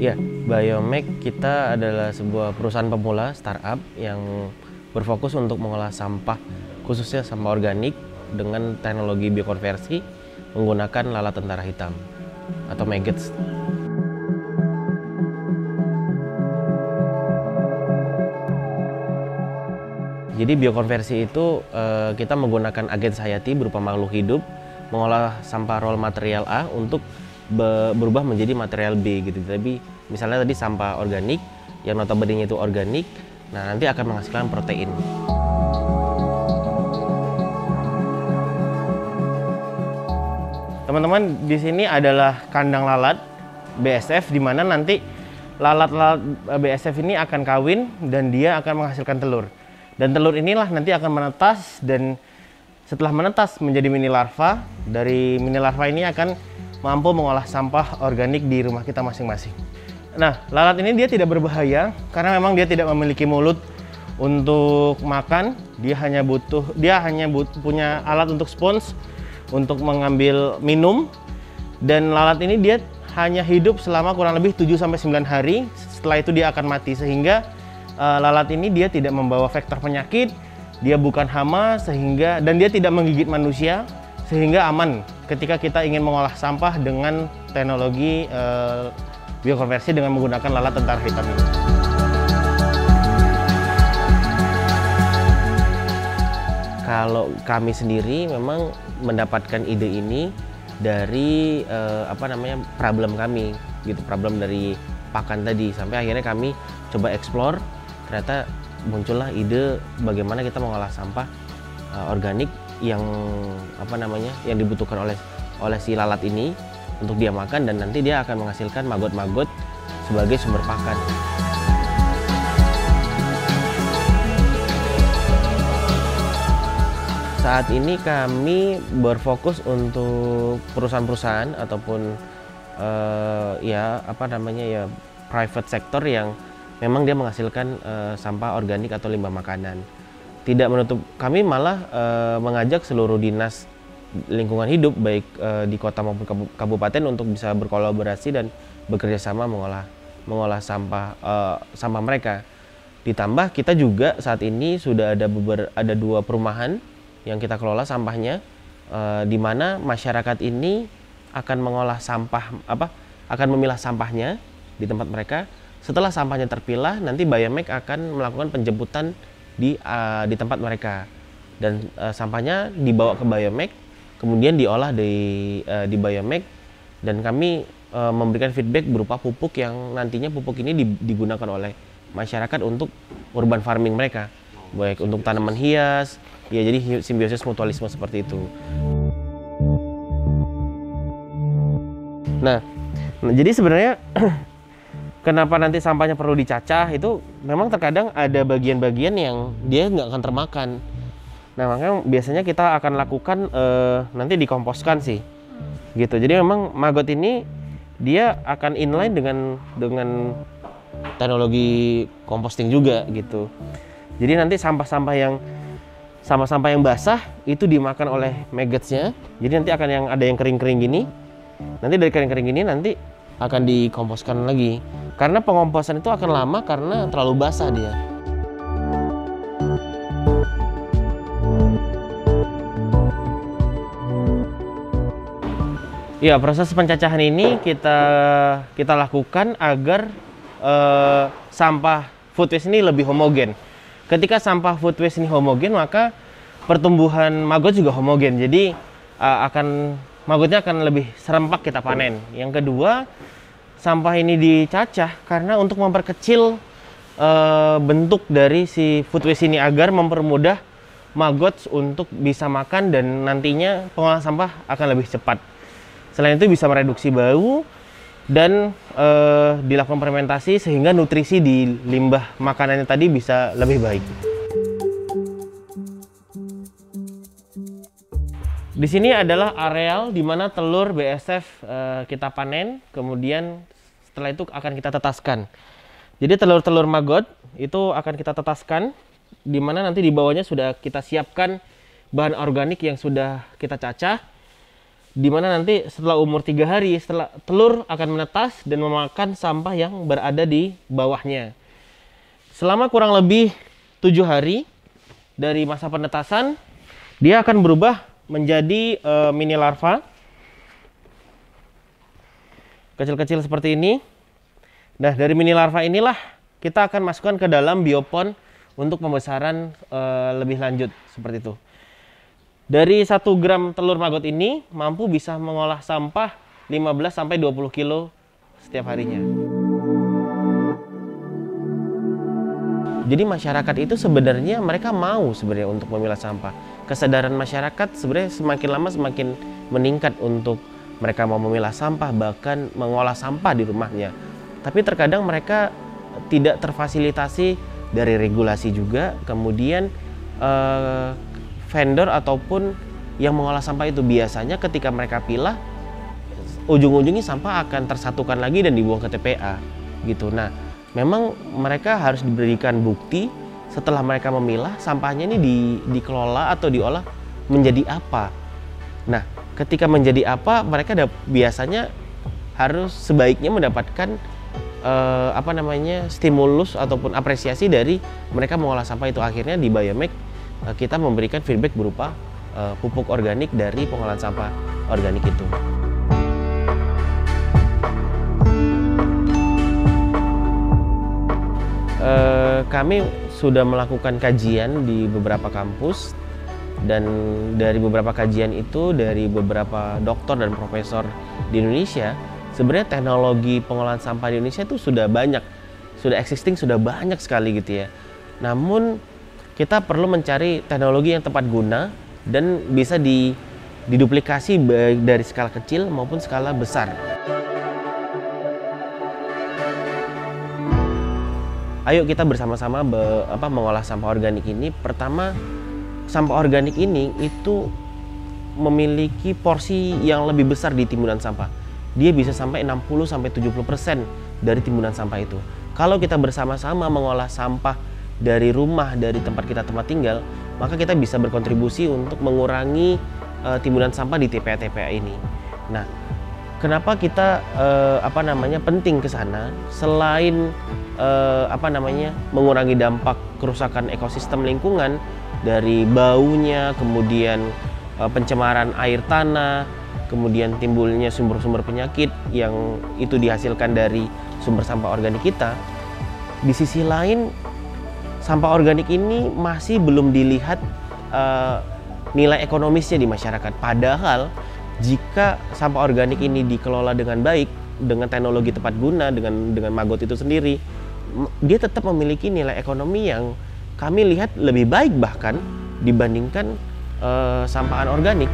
Ya, Biomek kita adalah sebuah perusahaan pemula startup yang berfokus untuk mengolah sampah, khususnya sampah organik dengan teknologi biokonversi menggunakan lalat tentara hitam atau maggots. Jadi biokonversi itu kita menggunakan agen hayati berupa makhluk hidup mengolah sampah raw material A untuk berubah menjadi material B gitu. Tapi misalnya tadi sampah organik yang notabene itu organik, nah nanti akan menghasilkan protein. Teman-teman, di sini adalah kandang lalat BSF di mana nanti lalat-lalat BSF ini akan kawin dan dia akan menghasilkan telur. Dan telur inilah nanti akan menetas, dan setelah menetas menjadi mini larva. Dari mini larva ini akan mampu mengolah sampah organik di rumah kita masing-masing. Nah, lalat ini dia tidak berbahaya karena memang dia tidak memiliki mulut untuk makan. Dia hanya punya alat untuk spons untuk mengambil minum. Dan lalat ini dia hanya hidup selama kurang lebih 7-9 hari. Setelah itu dia akan mati, sehingga lalat ini dia tidak membawa vektor penyakit, dia bukan hama, dan dia tidak menggigit manusia, sehingga aman ketika kita ingin mengolah sampah dengan teknologi biokonversi dengan menggunakan lalat tentara hitam ini. Kalau kami sendiri memang mendapatkan ide ini dari problem kami gitu, problem dari pakan tadi, sampai akhirnya kami coba explore. Ternyata muncullah ide bagaimana kita mengolah sampah organik yang dibutuhkan oleh si lalat ini untuk dia makan, dan nanti dia akan menghasilkan maggot-maggot sebagai sumber pakan. Saat ini kami berfokus untuk perusahaan-perusahaan ataupun private sector yang memang dia menghasilkan sampah organik atau limbah makanan. Tidak menutup, kami malah mengajak seluruh dinas lingkungan hidup baik di kota maupun kabupaten untuk bisa berkolaborasi dan bekerja sama mengolah sampah mereka. Ditambah kita juga saat ini sudah ada 2 perumahan yang kita kelola sampahnya, di mana masyarakat ini akan mengolah sampah akan memilah sampahnya di tempat mereka. Setelah sampahnya terpilah, nanti Biomek akan melakukan penjemputan di tempat mereka, dan sampahnya dibawa ke Biomek, kemudian diolah di Biomek, dan kami memberikan feedback berupa pupuk yang nantinya pupuk ini digunakan oleh masyarakat untuk urban farming mereka, baik untuk tanaman hias, ya, jadi simbiosis mutualisme seperti itu. Nah, jadi sebenarnya kenapa nanti sampahnya perlu dicacah, itu memang terkadang ada bagian-bagian yang dia nggak akan termakan. Nah, makanya biasanya kita akan lakukan nanti dikomposkan sih, gitu. Jadi memang maggot ini dia akan inline dengan teknologi composting juga, gitu. Jadi nanti sampah-sampah yang basah itu dimakan oleh maggotsnya. Jadi nanti akan ada yang kering-kering gini. Nanti dari kering-kering gini nanti akan dikomposkan lagi. Karena pengomposan itu akan lama karena terlalu basah dia. Ya, proses pencacahan ini kita lakukan agar sampah food waste ini lebih homogen. Ketika sampah food waste ini homogen, maka pertumbuhan maggot juga homogen. Jadi maggotnya akan lebih serempak kita panen. Yang kedua, sampah ini dicacah karena untuk memperkecil bentuk dari si food waste ini agar mempermudah maggot untuk bisa makan, dan nantinya pengolahan sampah akan lebih cepat. Selain itu bisa mereduksi bau dan dilakukan fermentasi sehingga nutrisi di limbah makanannya tadi bisa lebih baik. Di sini adalah areal di mana telur BSF kita panen, kemudian setelah itu akan kita tetaskan. Jadi telur-telur maggot itu akan kita tetaskan, di mana nanti di bawahnya sudah kita siapkan bahan organik yang sudah kita cacah. di mana nanti setelah umur 3 hari setelah telur akan menetas dan memakan sampah yang berada di bawahnya. Selama kurang lebih 7 hari dari masa penetasan, dia akan berubah menjadi mini larva kecil-kecil seperti ini. Nah, dari mini larva inilah kita akan masukkan ke dalam biopon untuk pembesaran lebih lanjut seperti itu. Dari 1 gram telur maggot ini mampu bisa mengolah sampah 15-20 kilo setiap harinya. Jadi masyarakat itu sebenarnya mereka mau sebenarnya untuk memilah sampah. Kesadaran masyarakat sebenarnya semakin lama semakin meningkat untuk mereka mau memilah sampah, bahkan mengolah sampah di rumahnya. Tapi terkadang mereka tidak terfasilitasi dari regulasi juga, kemudian vendor ataupun yang mengolah sampah itu biasanya ketika mereka pilah, ujung-ujungnya sampah akan tersatukan lagi dan dibuang ke TPA gitu. Nah, memang mereka harus diberikan bukti setelah mereka memilah sampahnya ini dikelola atau diolah menjadi apa. Nah, ketika menjadi apa, mereka biasanya harus sebaiknya mendapatkan stimulus ataupun apresiasi dari mereka mengolah sampah itu. Akhirnya di Biomek kita memberikan feedback berupa pupuk organik dari pengolahan sampah organik itu. Kami sudah melakukan kajian di beberapa kampus, dan dari beberapa kajian itu dari beberapa doktor dan profesor di Indonesia, sebenarnya teknologi pengolahan sampah di Indonesia itu sudah banyak, sudah existing, sudah banyak sekali gitu ya. Namun kita perlu mencari teknologi yang tepat guna dan bisa diduplikasi baik dari skala kecil maupun skala besar. Ayo kita bersama-sama mengolah sampah organik ini. Pertama, sampah organik ini itu memiliki porsi yang lebih besar di timbunan sampah. Dia bisa sampai 60-70% dari timbunan sampah itu. Kalau kita bersama-sama mengolah sampah dari rumah, dari tempat tinggal, maka kita bisa berkontribusi untuk mengurangi timbunan sampah di TPA-TPA ini. Nah, kenapa kita penting ke sana? Selain mengurangi dampak kerusakan ekosistem lingkungan dari baunya, kemudian pencemaran air tanah, kemudian timbulnya sumber-sumber penyakit yang itu dihasilkan dari sumber sampah organik kita. Di sisi lain, sampah organik ini masih belum dilihat nilai ekonomisnya di masyarakat. Padahal jika sampah organik ini dikelola dengan baik, dengan teknologi tepat guna, dengan maggot itu sendiri, dia tetap memiliki nilai ekonomi yang kami lihat lebih baik bahkan dibandingkan sampah anorganik.